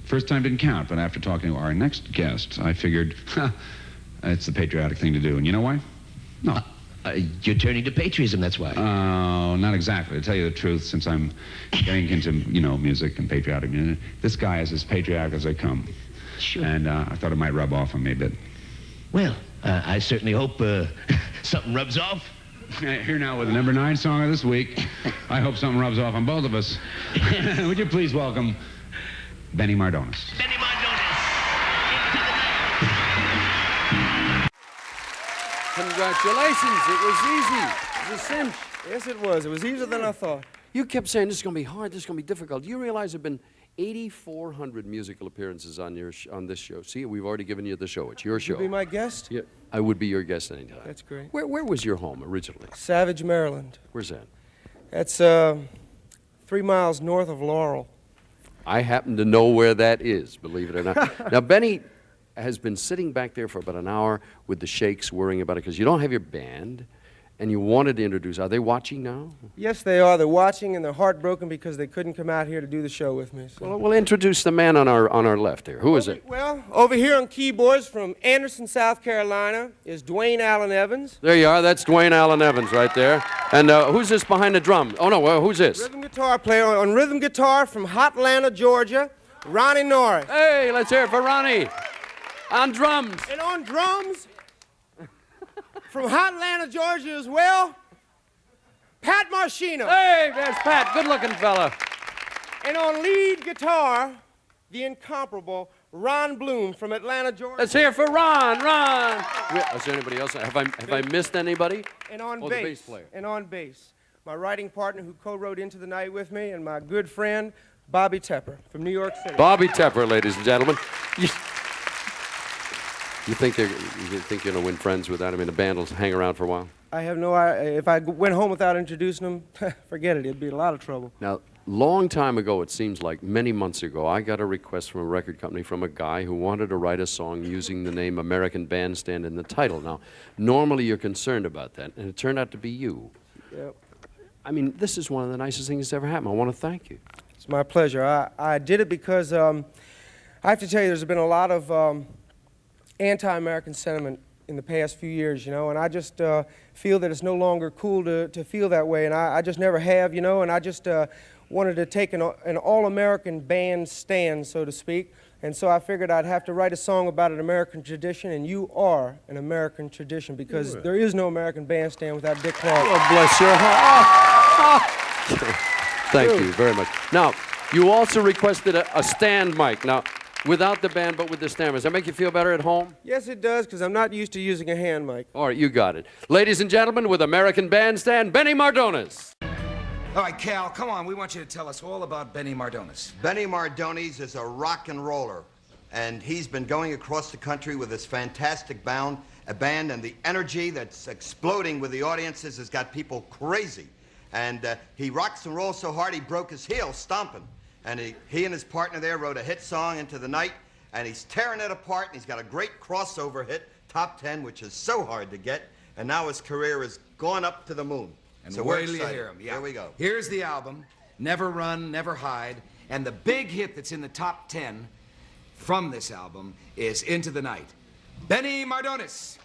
first time didn't count, but after talking to our next guest, I figured, it's the patriotic thing to do. And you know why? No. You're turning to patriotism, that's why. Oh, not exactly. To tell you the truth, since I'm getting into, music and patriotic music, this guy is as patriotic as they come. Sure. And I thought it might rub off on me a bit. Well, I certainly hope something rubs off. Here now with the number 9 song of this week. I hope something rubs off on both of us. Would you please welcome Benny Mardones. Benny Mardones. Into the night. Congratulations. It was easy. It was a cinch. Yes, it was. It was easier than I thought. You kept saying this is going to be hard, this is going to be difficult. You realize there have been 8,400 musical appearances on this show. See, we've already given you the show. It's your show. You be my guest? Yeah, I would be your guest anytime. That's great. Where was your home originally? Savage, Maryland. Where's that? That's 3 miles north of Laurel. I happen to know where that is, believe it or not. Now, Benny has been sitting back there for about an hour with the Shakes worrying about it because you don't have your band and you wanted to introduce. Are they watching now? Yes, they are. They're watching and they're heartbroken because they couldn't come out here to do the show with me. So. Well, we'll introduce the man on our left here. Who is it? Well, over here on keyboards from Anderson, South Carolina is Dwayne Allen Evans. There you are. That's Dwayne Allen Evans right there. And who's this behind the drum? Oh, no, who's this? Rhythm guitar player on rhythm guitar from Hotlanta, Georgia, Ronnie Norris. Hey, let's hear it for Ronnie. On drums. And on drums, from Hotlanta, Georgia as well, Pat Marchino. Hey, there's Pat. Good-looking fella. And on lead guitar, the incomparable Ron Bloom from Atlanta, Georgia. Let's hear it for Ron. Ron. Is there anybody else? Have I missed anybody? And on bass. bass. The bass player. And on bass, my writing partner who co-wrote Into the Night with me, and my good friend Bobby Tepper from New York City. Bobby Tepper, ladies and gentlemen. You think you're gonna win friends with that? I mean, the band will hang around for a while. I have no idea. If I went home without introducing them, forget it. It'd be a lot of trouble. Now, long time ago, it seems like many months ago, I got a request from a record company from a guy who wanted to write a song using the name American Bandstand in the title. Now, normally you're concerned about that, and it turned out to be you. Yep. I mean, this is one of the nicest things that's ever happened. I want to thank you. It's my pleasure. I did it because I have to tell you, there's been a lot of anti-American sentiment in the past few years, and I just feel that it's no longer cool to feel that way, and I just never have, and I just wanted to take an all-American band stand, so to speak, and so I figured I'd have to write a song about an American tradition, and you are an American tradition, because there is no American bandstand without Dick Clark. Oh, bless your heart. Thank you very much. Now, you also requested a stand mic. Now, without the band, but with the stand. Does that make you feel better at home? Yes, it does, because I'm not used to using a hand mic. All right, you got it. Ladies and gentlemen, with American Bandstand, Benny Mardones. All right, Cal, come on. We want you to tell us all about Benny Mardones. Benny Mardones is a rock and roller, and he's been going across the country with this fantastic band, and the energy that's exploding with the audiences has got people crazy. And he rocks and rolls so hard he broke his heel stomping. And he and his partner there wrote a hit song, Into the Night, and he's tearing it apart, and he's got a great crossover hit, top 10, which is so hard to get, and now his career has gone up to the moon. And so wait we're till you excited. hear him. Yeah. Here we go. Here's the album, Never Run, Never Hide, and the big hit that's in the top 10 from this album is Into the Night. Benny Mardones.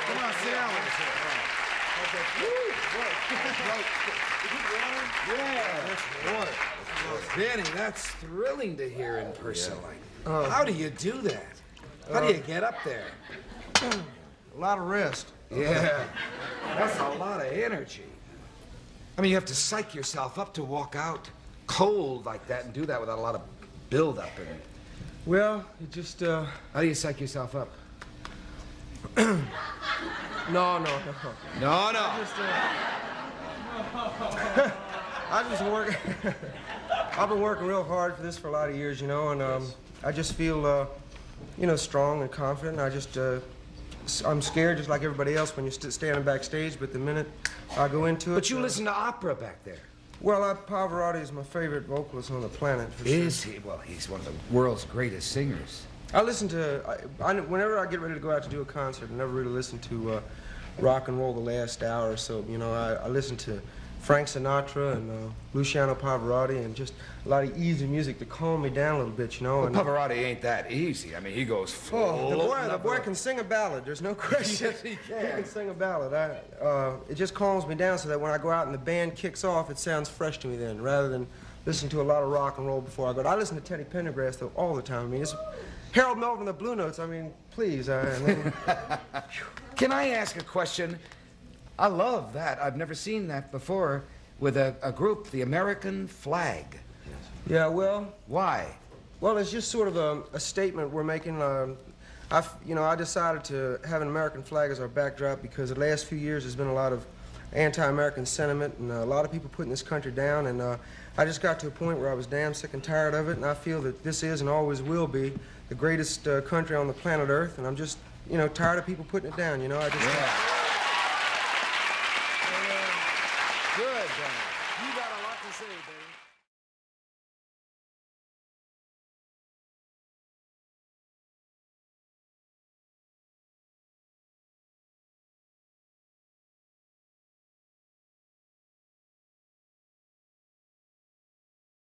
Come on, sit down with us here. Yeah, water. Benny, that's thrilling to hear in person. How do you do that? How do you get up there? A lot of rest. Yeah, that's a lot of energy. I mean, you have to psych yourself up to walk out cold like that and do that without a lot of build-up. Well, it just, How do you psych yourself up? no. No. I just work. I've been working real hard for this for a lot of years, you know, and I just feel, you know, strong and confident. I just, I'm scared just like everybody else when you're standing backstage, but the minute I go into it. But you listen to opera back there. Well, Pavarotti is my favorite vocalist on the planet. For Is sure. he? Well, he's one of the world's greatest singers. I listen to, whenever I get ready to go out to do a concert, I never really listen to rock and roll the last hour or so. You know, I listen to Frank Sinatra and Luciano Pavarotti and just a lot of easy music to calm me down a little bit, you know. Well, And, Pavarotti ain't that easy. I mean, he goes full. oh, the boy can sing a ballad. There's no question. Yes, he can. He can sing a ballad. It just calms me down so that when I go out and the band kicks off, it sounds fresh to me then, rather than listen to a lot of rock and roll before I go. I listen to Teddy Pendergrass though all the time. I mean, it's Harold Melvin, the Blue Notes. I mean, please. Can I ask a question? I love that. I've never seen that before with a group, the American flag. Yeah, well. Why? Well, it's just sort of a statement we're making. I decided to have an American flag as our backdrop because the last few years there's been a lot of anti-American sentiment and a lot of people putting this country down. And I just got to a point where I was damn sick and tired of it. And I feel that this is and always will be the greatest country on the planet Earth. And I'm just, you know, tired of people putting it down. You know, I just. Yeah.